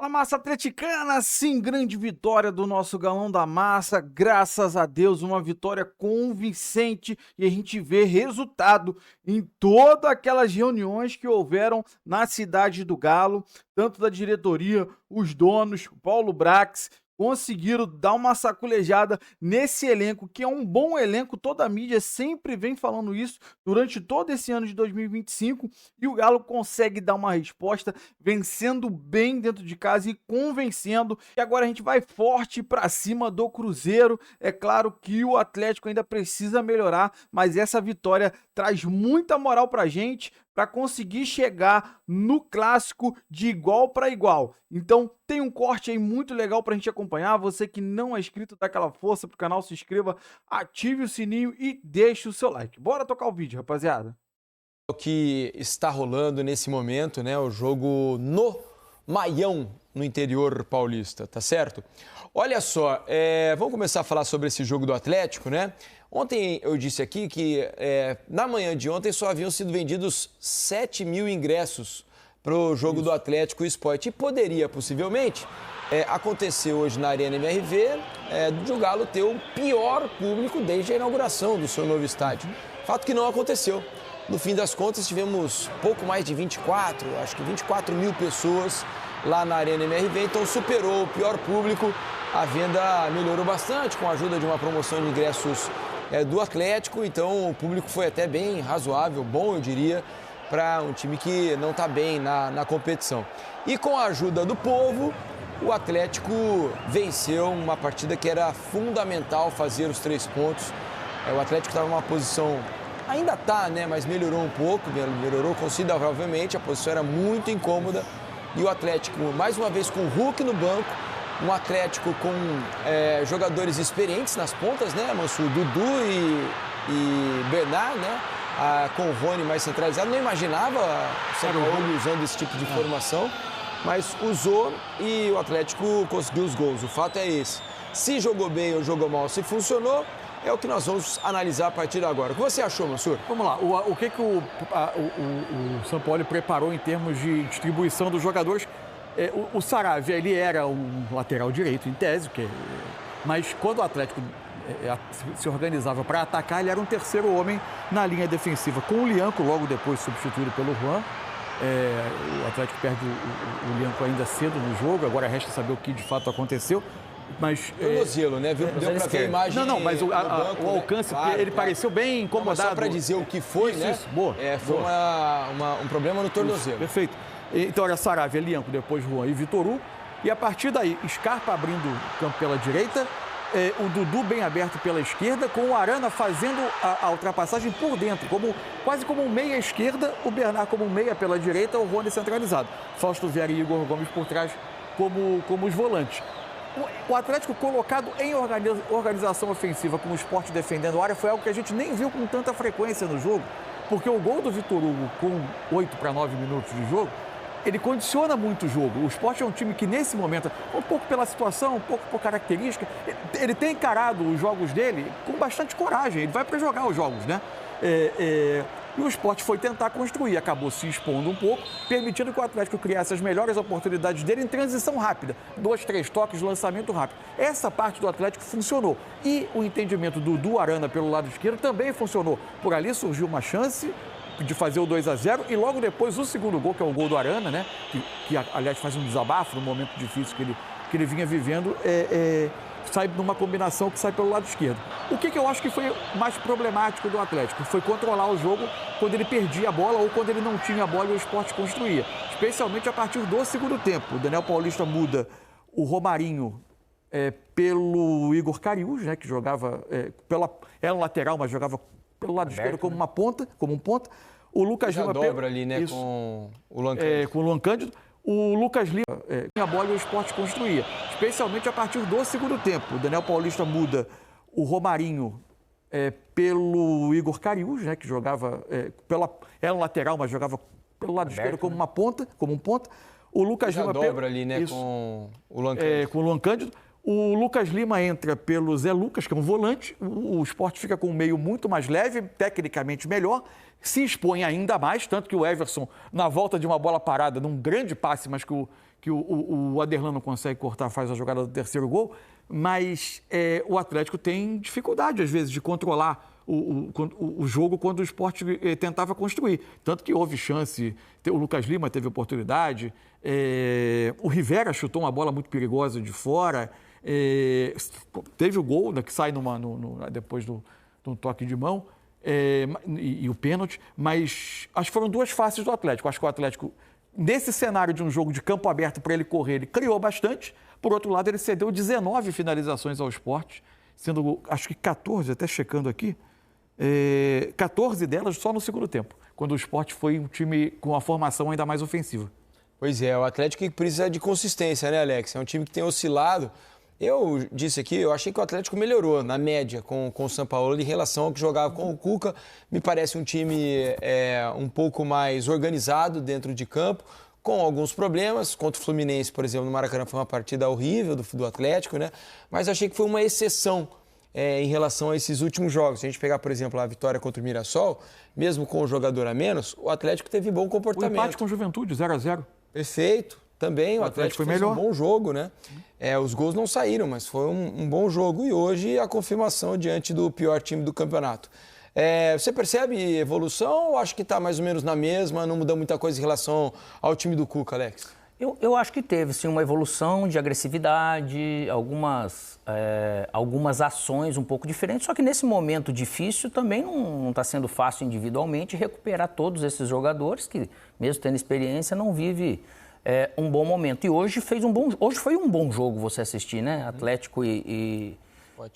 Fala, massa atleticana! Sim, grande vitória do nosso Galão da Massa, graças a Deus, uma vitória convincente e a gente vê resultado em todas aquelas reuniões que houveram na cidade do Galo, tanto da diretoria, os donos, o Paulo Brax, conseguiram dar uma saculejada nesse elenco, que é um bom elenco, toda a mídia sempre vem falando isso durante todo esse ano de 2025, e o Galo consegue dar uma resposta, vencendo bem dentro de casa e convencendo. E agora a gente vai forte para cima do Cruzeiro. É claro que o Atlético ainda precisa melhorar, mas essa vitória traz muita moral pra gente para conseguir chegar no clássico de igual para igual. Então tem um corte aí muito legal pra gente acompanhar. Você que não é inscrito, dá aquela força pro canal, se inscreva, ative o sininho e deixe o seu like. Bora tocar o vídeo, rapaziada. O que está rolando nesse momento, né? O jogo no Maião, no interior paulista, tá certo? Olha só, vamos começar a falar sobre esse jogo do Atlético, né? Ontem eu disse aqui que na manhã de ontem só haviam sido vendidos 7 mil ingressos para o jogo do Atlético Sport. E poderia, possivelmente, acontecer hoje na Arena MRV de o Galo ter o pior público desde a inauguração do seu novo estádio. Fato que não aconteceu. No fim das contas, tivemos pouco mais de 24 mil pessoas lá na Arena MRV, então superou o pior público. A venda melhorou bastante com a ajuda de uma promoção de ingressos do Atlético, então o público foi até bem razoável, bom eu diria, para um time que não está bem na competição. E com a ajuda do povo, o Atlético venceu uma partida que era fundamental fazer os 3 pontos. O Atlético estava numa posição, ainda está, né, mas melhorou um pouco, melhorou consideravelmente, a posição era muito incômoda. E o Atlético, mais uma vez com o Hulk no banco, um Atlético com jogadores experientes nas pontas, né, Mansur, Dudu e Bernard, né, com o Rony mais centralizado. Não imaginava o Sampaoli usando esse tipo de formação, mas usou e o Atlético conseguiu os gols. O fato é esse. Se jogou bem ou jogou mal, se funcionou, é o que nós vamos analisar a partir de agora. O que você achou, Mansur? Vamos lá, o que o Sampaoli preparou em termos de distribuição dos jogadores? O Saravia, ele era um lateral direito, em tese, mas quando o Atlético se organizava para atacar, ele era um terceiro homem na linha defensiva, com o Lianco, logo depois substituído pelo Juan. O Atlético perde o Lianco ainda cedo no jogo, agora resta saber o que de fato aconteceu. Mas tornozelo, né? Deu pra ver a imagem. Não, mas o alcance, claro, ele pareceu bem incomodado. Não, só para dizer o que foi, né? Isso, boa. Foi um problema no tornozelo. Isso, perfeito. Então era Saravia, Lianco, depois Juan e Vitor Hugo. E a partir daí, Scarpa abrindo o campo pela direita, o Dudu bem aberto pela esquerda, com o Arana fazendo a ultrapassagem por dentro, quase como um meia esquerda, o Bernard como um meia pela direita, o Rony centralizado. Fausto Vera e Igor Gomes por trás como os volantes. O Atlético colocado em organização ofensiva com o Sport defendendo a área foi algo que a gente nem viu com tanta frequência no jogo, porque o gol do Vitor Hugo com 8 para 9 minutos de jogo, ele condiciona muito o jogo. O Sport é um time que nesse momento, um pouco pela situação, um pouco por característica, ele tem encarado os jogos dele com bastante coragem, ele vai para jogar os jogos, né? E o Sport foi tentar construir, acabou se expondo um pouco, permitindo que o Atlético criasse as melhores oportunidades dele em transição rápida. 2, 3 toques, lançamento rápido. Essa parte do Atlético funcionou. E o entendimento do Dudu Arana pelo lado esquerdo também funcionou. Por ali surgiu uma chance de fazer o 2-0 e logo depois o segundo gol, que é o gol do Arana, né? Que aliás faz um desabafo no momento difícil que ele vinha vivendo, sai numa combinação que sai pelo lado esquerdo. O que eu acho que foi mais problemático do Atlético foi controlar o jogo quando ele perdia a bola ou quando ele não tinha a bola e o Sport construía, especialmente a partir do segundo tempo. O Daniel Paulista muda o Romarinho pelo Igor Cariús, né, que jogava era lateral, mas jogava pelo lado esquerdo como uma ponta, como um ponta. O Lucas Lima dobra ali, né, com o Luan Cândido. Com o Luan Cândido. O Lucas Lima tinha a bola e o Sport construía, especialmente a partir do segundo tempo. O Daniel Paulista muda o Romarinho pelo Igor Cariús, né, que jogava era lateral, mas jogava pelo lado esquerdo como uma ponta, como um ponta. O Lucas Lima dobra ali, né, com o Luan Cândido. Com o Luan Cândido. O Lucas Lima entra pelo Zé Lucas, que é um volante. O Sport fica com um meio muito mais leve, tecnicamente melhor. Se expõe ainda mais, tanto que o Everson, na volta de uma bola parada, num grande passe, mas que que o Aderlan não consegue cortar, faz a jogada do terceiro gol, mas o Atlético tem dificuldade, às vezes, de controlar o jogo quando o Sport tentava construir. Tanto que houve chance, o Lucas Lima teve oportunidade, o Rivera chutou uma bola muito perigosa de fora, teve o gol, né, que sai depois do toque de mão, e o pênalti, mas acho que foram duas faces do Atlético. Acho que o Atlético, nesse cenário de um jogo de campo aberto para ele correr, ele criou bastante. Por outro lado, ele cedeu 19 finalizações ao Sport, sendo, acho que 14, até checando aqui, 14 delas só no segundo tempo, quando o Sport foi um time com uma formação ainda mais ofensiva. Pois é, o Atlético que precisa de consistência, né, Alex? É um time que tem oscilado. Eu disse aqui, eu achei que o Atlético melhorou na média com o Sampaoli em relação ao que jogava com o Cuca. Me parece um time um pouco mais organizado dentro de campo, com alguns problemas. Contra o Fluminense, por exemplo, no Maracanã foi uma partida horrível do Atlético, né? Mas achei que foi uma exceção em relação a esses últimos jogos. Se a gente pegar, por exemplo, a vitória contra o Mirassol, mesmo com o jogador a menos, o Atlético teve bom comportamento. O empate com o Juventude, 0-0. Perfeito. Também o Atlético foi fez melhor. Um bom jogo, né? Os gols não saíram, mas foi um bom jogo. E hoje a confirmação diante do pior time do campeonato. Você percebe evolução ou acha que está mais ou menos na mesma, não muda muita coisa em relação ao time do Cuca, Alex? Eu acho que teve, sim, uma evolução de agressividade, algumas ações um pouco diferentes, só que nesse momento difícil também não está sendo fácil individualmente recuperar todos esses jogadores que, mesmo tendo experiência, não vive um bom momento. E hoje foi um bom jogo você assistir, né? Atlético e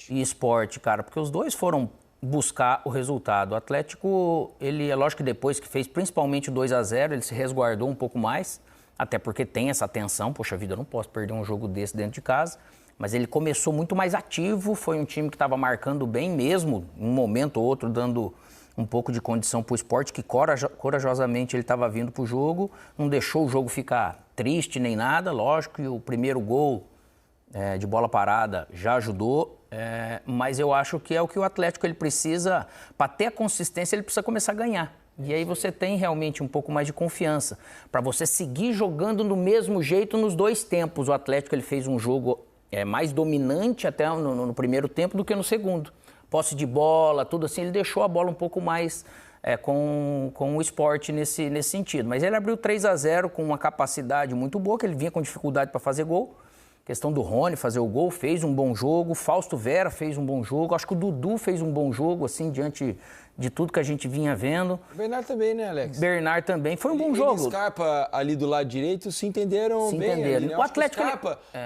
Sport, cara, porque os dois foram buscar o resultado. O Atlético, ele é lógico que depois que fez principalmente o 2-0, ele se resguardou um pouco mais, até porque tem essa tensão, poxa vida, eu não posso perder um jogo desse dentro de casa, mas ele começou muito mais ativo, foi um time que estava marcando bem mesmo, um momento ou outro dando um pouco de condição para o Sport, que corajosamente ele estava vindo para o jogo, não deixou o jogo ficar triste nem nada, lógico que o primeiro gol de bola parada já ajudou, mas eu acho que é o que o Atlético ele precisa, para ter a consistência, ele precisa começar a ganhar. E aí você tem realmente um pouco mais de confiança para você seguir jogando do mesmo jeito nos dois tempos. O Atlético ele fez um jogo mais dominante até no primeiro tempo do que no segundo. Posse de bola, tudo assim, ele deixou a bola um pouco mais com o Sport nesse sentido. Mas ele abriu 3-0 com uma capacidade muito boa, que ele vinha com dificuldade para fazer gol. Questão do Rony fazer o gol, fez um bom jogo. Fausto Vera fez um bom jogo. Acho que o Dudu fez um bom jogo, assim, diante de tudo que a gente vinha vendo. O Bernard também, né, Alex? Bernard também. Foi um bom jogo. E o Scarpa ali do lado direito se entenderam bem. Ali, né? O Atlético...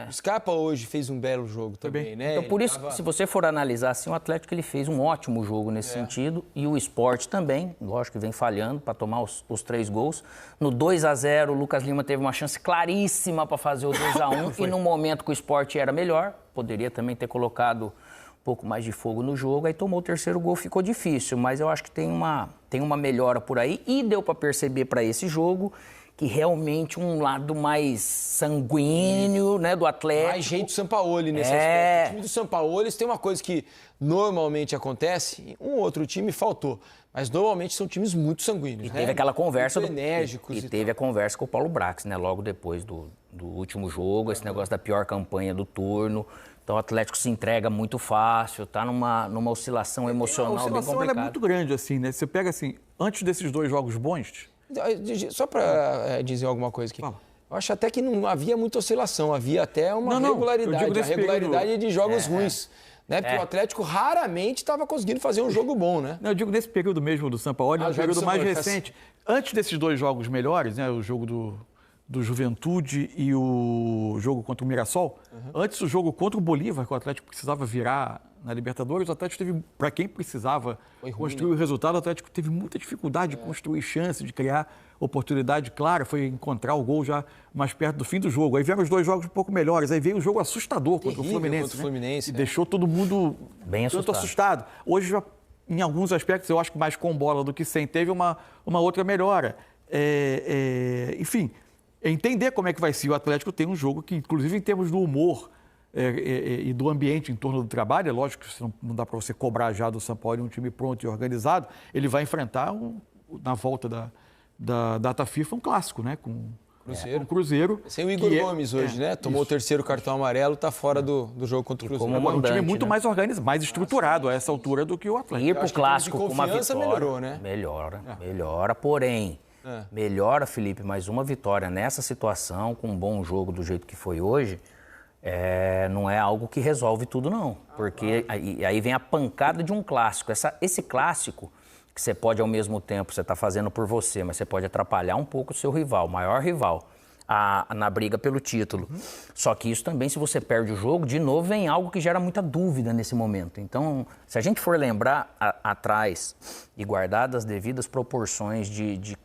O Scarpa hoje fez um belo jogo também, né? Então, por isso, se você for analisar assim, o Atlético ele fez um ótimo jogo nesse sentido. E o Sport também, lógico que vem falhando para tomar os 3 gols. No 2-0, o Lucas Lima teve uma chance claríssima para fazer o 2-1. E no momento que o Sport era melhor, poderia também ter colocado um pouco mais de fogo no jogo, aí tomou o terceiro gol, ficou difícil, mas eu acho que tem uma melhora por aí e deu para perceber para esse jogo que realmente um lado mais sanguíneo, né, do Atlético. Mais gente do Sampaoli nesse aspecto. O time do Sampaoli tem uma coisa que normalmente acontece, um outro time faltou, mas normalmente são times muito sanguíneos. E teve aquela conversa muito enérgicos e teve a conversa com o Paulo Brax, né, logo depois do último jogo, esse negócio da pior campanha do turno. Então o Atlético se entrega muito fácil, está numa oscilação emocional bem complicada. A oscilação é muito grande, assim, né? Você pega assim, antes desses 2 jogos bons... Só para dizer alguma coisa aqui. Fala. Eu acho até que não havia muita oscilação, havia até uma regularidade. A regularidade período... de jogos ruins. Né? Porque o Atlético raramente estava conseguindo fazer um jogo bom, né? Não, eu digo nesse período mesmo do Sampaoli, no período mais recente. Antes desses 2 jogos melhores, né? O jogo do Juventude e o jogo contra o Mirassol. Antes do jogo contra o Bolívar, que o Atlético precisava virar na Libertadores, o Atlético teve, para quem precisava construir o resultado, o Atlético teve muita dificuldade de construir chance, de criar oportunidade clara, foi encontrar o gol já mais perto do fim do jogo. Aí vieram os 2 jogos um pouco melhores, aí veio um jogo assustador contra o Fluminense. E deixou todo mundo bem assustado. Hoje, já, em alguns aspectos, eu acho que mais com bola do que sem, teve uma outra melhora. Enfim... Entender como é que vai ser. O Atlético tem um jogo que, inclusive em termos do humor e do ambiente em torno do trabalho, é lógico que não dá para você cobrar já do Sampaoli um time pronto e organizado, ele vai enfrentar, na volta da data FIFA, um clássico, né? Com O Cruzeiro. Sem o Igor Gomes hoje, né? Tomou o terceiro cartão amarelo, tá fora do jogo contra o Cruzeiro. Agora, um time muito mais organizado, mais estruturado a essa altura do que o Atlético. Ir pro clássico com uma vitória. Melhorou, né? Melhora, porém. Melhora, Felipe, mas uma vitória nessa situação, com um bom jogo do jeito que foi hoje, não é algo que resolve tudo, não. Porque aí vem a pancada de um clássico. Esse clássico, que você pode, ao mesmo tempo, você está fazendo por você, mas você pode atrapalhar um pouco o seu rival, o maior rival, na briga pelo título. Só que isso também, se você perde o jogo, de novo vem algo que gera muita dúvida nesse momento. Então, se a gente for lembrar atrás e guardar das devidas proporções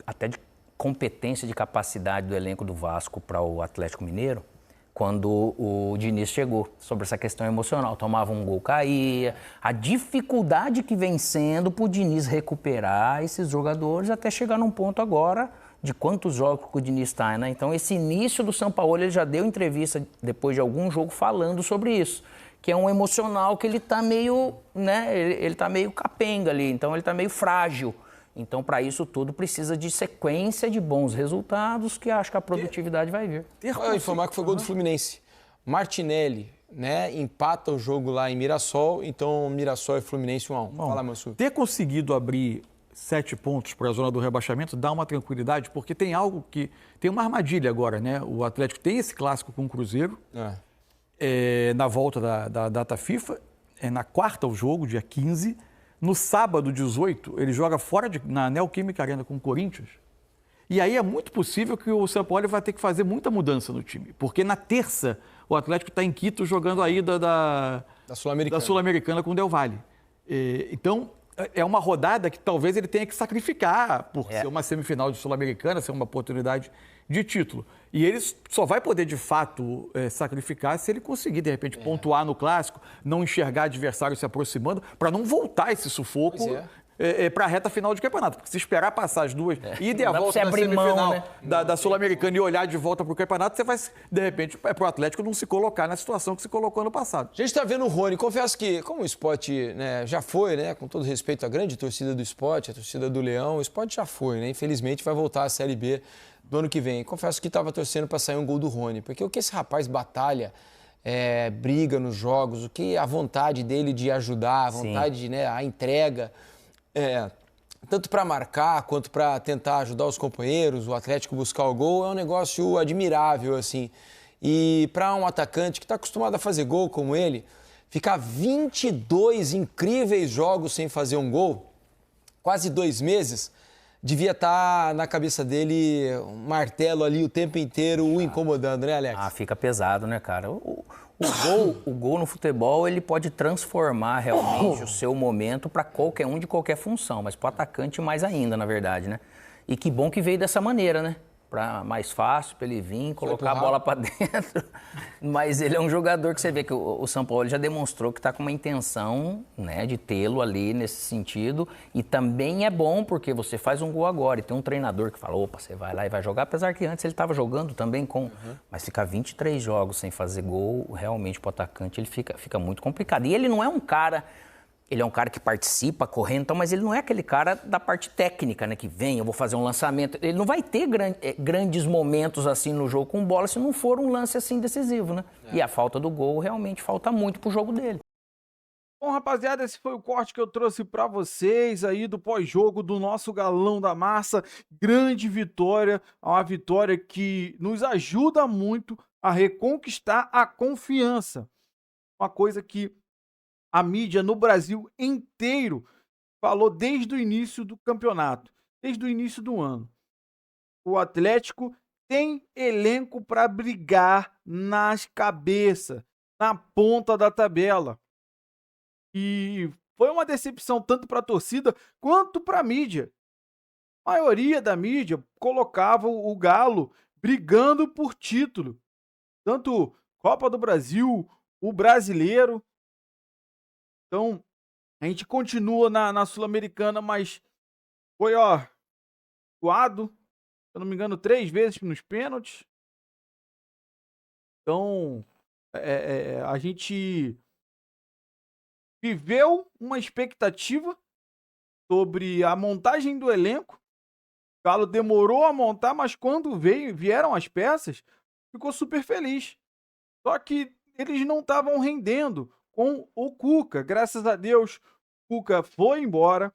até de competência, de capacidade do elenco do Vasco para o Atlético Mineiro, quando o Diniz chegou, sobre essa questão emocional. Tomava um gol, caía. A dificuldade que vem sendo para o Diniz recuperar esses jogadores até chegar num ponto agora de quantos jogos que o Diniz está, né? Então, esse início do Sampaoli, ele já deu entrevista depois de algum jogo falando sobre isso, que é um emocional que ele está meio, né? Ele está meio capenga ali, então ele está meio frágil. Então, para isso tudo, precisa de sequência de bons resultados, que acho que a produtividade vai vir. Eu informar que foi gol do Fluminense. Martinelli, né, empata o jogo lá em Mirassol, então Mirassol e Fluminense 1-1. Fala, Mansur. Ter conseguido abrir 7 pontos para a zona do rebaixamento dá uma tranquilidade, porque tem algo que... Tem uma armadilha agora, né? O Atlético tem esse clássico com o Cruzeiro, na volta da data FIFA, na quarta o jogo, dia 15. No sábado, 18, ele joga na Neoquímica Arena com o Corinthians. E aí é muito possível que o Sampaoli vai ter que fazer muita mudança no time. Porque na terça, o Atlético está em Quito jogando a ida da Sul-Americana com o Del Valle. Então, é uma rodada que talvez ele tenha que sacrificar por ser uma semifinal de Sul-Americana, ser uma oportunidade de título. E ele só vai poder, de fato, sacrificar se ele conseguir, de repente, pontuar no Clássico, não enxergar adversário se aproximando, para não voltar esse sufoco para a reta final de campeonato. Porque se esperar passar as duas, ida e a volta na semifinal, né, da Sul-Americana e olhar de volta para o campeonato, você vai, de repente, para o Atlético não se colocar na situação que se colocou ano passado. A gente está vendo o Rony. Confesso que, como o Sport, né, já foi, né, com todo respeito à grande torcida do Sport, a torcida do Leão, o Sport já foi, né? Infelizmente vai voltar à Série B do ano que vem. Confesso que estava torcendo para sair um gol do Rony, porque o que esse rapaz batalha, briga nos jogos, o que a vontade dele de ajudar, a vontade, né, a entrega, tanto para marcar quanto para tentar ajudar os companheiros, o Atlético buscar o gol, é um negócio admirável, assim. E para um atacante que está acostumado a fazer gol como ele, ficar 22 incríveis jogos sem fazer um gol, quase 2 meses, devia estar na cabeça dele um martelo ali o tempo inteiro, o incomodando, né, Alex? Fica pesado, né, cara? O gol no futebol, ele pode transformar realmente o seu momento para qualquer um de qualquer função, mas para o atacante mais ainda, na verdade, né? E que bom que veio dessa maneira, né? Mais fácil para ele vir, colocar a bola para dentro. Mas ele é um jogador que você vê que o Sampaoli já demonstrou que está com uma intenção, né, de tê-lo ali nesse sentido. E também é bom porque você faz um gol agora e tem um treinador que fala, opa, você vai lá e vai jogar. Apesar que antes ele estava jogando também com... Mas ficar 23 jogos sem fazer gol, realmente para o atacante ele fica muito complicado. E ele não é um cara... Ele é um cara que participa, correndo, então, mas ele não é aquele cara da parte técnica, né? Que vem, eu vou fazer um lançamento. Ele não vai ter grandes momentos assim no jogo com bola se não for um lance assim decisivo, né? E a falta do gol realmente falta muito pro jogo dele. Bom, rapaziada, esse foi o corte que eu trouxe para vocês aí do pós-jogo do nosso Galão da Massa. Grande vitória, uma vitória que nos ajuda muito a reconquistar a confiança. Uma coisa que a mídia no Brasil inteiro falou desde o início do campeonato, desde o início do ano. O Atlético tem elenco para brigar nas cabeças, na ponta da tabela. E foi uma decepção tanto para a torcida quanto para a mídia. A maioria da mídia colocava o Galo brigando por título. Tanto Copa do Brasil, o Brasileiro. Então, a gente continua na Sul-Americana, mas foi, suado, se eu não me engano, 3 vezes nos pênaltis. Então, a gente viveu uma expectativa sobre a montagem do elenco O Galo demorou a montar, mas quando vieram as peças, ficou super feliz. Só que eles não estavam rendendo com o Cuca. Graças a Deus, o Cuca foi embora,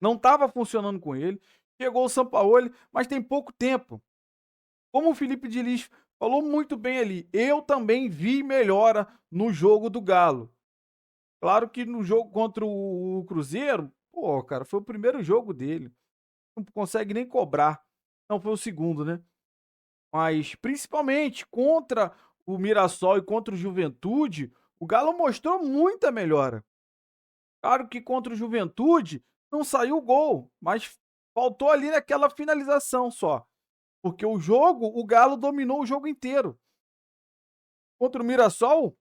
não estava funcionando com ele. Chegou o Sampaoli, mas tem pouco tempo. Como o Felipe Diniz falou muito bem ali, eu também vi melhora no jogo do Galo. Claro que no jogo contra o Cruzeiro, pô, cara, foi o primeiro jogo dele. Não consegue nem cobrar. Não, foi o segundo, né? Mas principalmente contra o Mirassol e contra o Juventude, o Galo mostrou muita melhora. Claro que contra o Juventude não saiu o gol, mas faltou ali naquela finalização só. Porque o Galo dominou o jogo inteiro. Contra o Mirassol,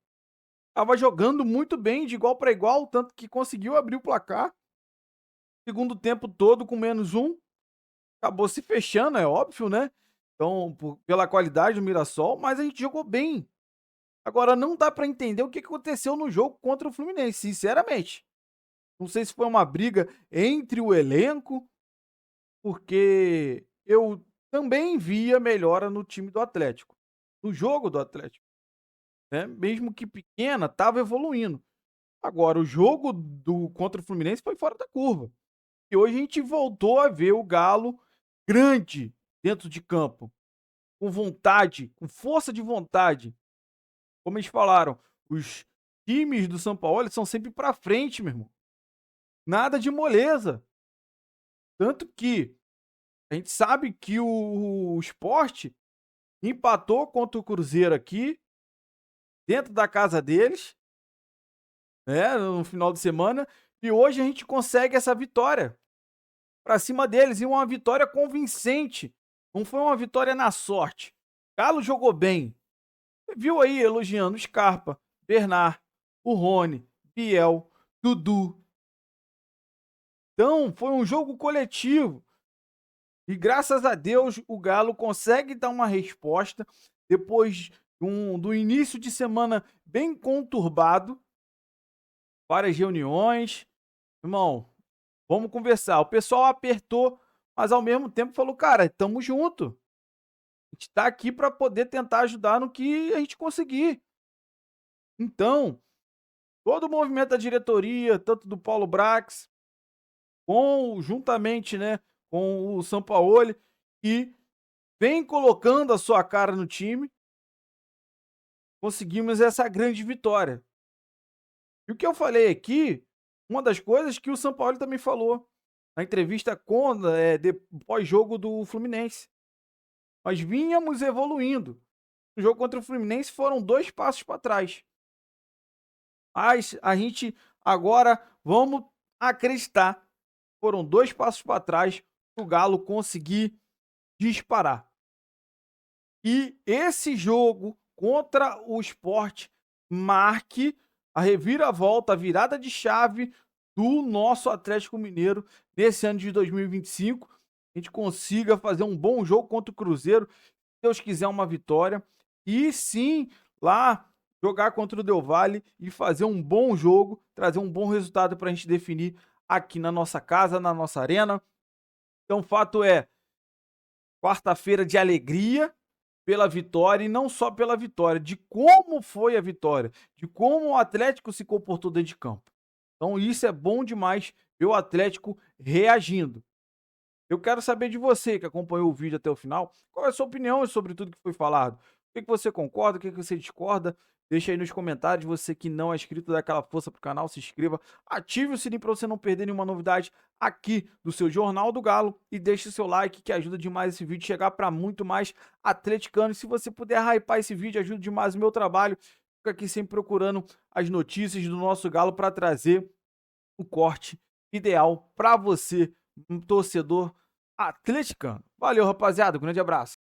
estava jogando muito bem, de igual para igual, tanto que conseguiu abrir o placar. Segundo tempo todo com -1. Acabou se fechando, é óbvio, né? Então, pela qualidade do Mirassol, mas a gente jogou bem. Agora, não dá para entender o que aconteceu no jogo contra o Fluminense, sinceramente. Não sei se foi uma briga entre o elenco, porque eu também via melhora no time do Atlético, no jogo do Atlético, né? Mesmo que pequena, estava evoluindo. Agora, o jogo contra o Fluminense foi fora da curva. E hoje a gente voltou a ver o Galo grande dentro de campo, com vontade, com força de vontade. Como eles falaram, os times do São Paulo são sempre para frente, meu irmão. Nada de moleza. Tanto que a gente sabe que o Sport empatou contra o Cruzeiro aqui, dentro da casa deles, né, no final de semana, e hoje a gente consegue essa vitória para cima deles, e uma vitória convincente. Não foi uma vitória na sorte. Galo jogou bem. Você viu aí elogiando Scarpa, Bernard, o Rony, Biel, Dudu. Então, foi um jogo coletivo. E graças a Deus o Galo consegue dar uma resposta depois do início de semana bem conturbado. Várias reuniões. Irmão, vamos conversar. O pessoal apertou, mas ao mesmo tempo falou, cara, estamos juntos. A gente está aqui para poder tentar ajudar no que a gente conseguir. Então, todo o movimento da diretoria, tanto do Paulo Brax, juntamente, né, com o Sampaoli, que vem colocando a sua cara no time, conseguimos essa grande vitória. E o que eu falei aqui, uma das coisas que o Sampaoli também falou na entrevista pós-jogo do Fluminense. Nós vínhamos evoluindo. No jogo contra o Fluminense foram 2 passos para trás. Mas a gente agora vamos acreditar. Foram 2 passos para trás para o Galo conseguir disparar. E esse jogo contra o Sport marque a reviravolta, a virada de chave do nosso Atlético Mineiro nesse ano de 2025. A gente consiga fazer um bom jogo contra o Cruzeiro, se Deus quiser uma vitória. E sim, lá jogar contra o Del Valle e fazer um bom jogo, trazer um bom resultado para a gente definir aqui na nossa casa, na nossa arena. Então, o fato é, quarta-feira de alegria pela vitória, e não só pela vitória, de como foi a vitória, de como o Atlético se comportou dentro de campo. Então, isso é bom demais, ver o Atlético reagindo. Eu quero saber de você que acompanhou o vídeo até o final, qual é a sua opinião sobre tudo que foi falado. O que você concorda, o que você discorda? Deixa aí nos comentários. Você que não é inscrito, dá aquela força pro canal, se inscreva, ative o sininho para você não perder nenhuma novidade aqui do seu Jornal do Galo e deixe o seu like que ajuda demais esse vídeo a chegar para muito mais atleticanos. Se você puder hypar esse vídeo, ajuda demais o meu trabalho. Fico aqui sempre procurando as notícias do nosso Galo para trazer o corte ideal para você, um torcedor atleticano. Valeu, rapaziada. Um grande abraço.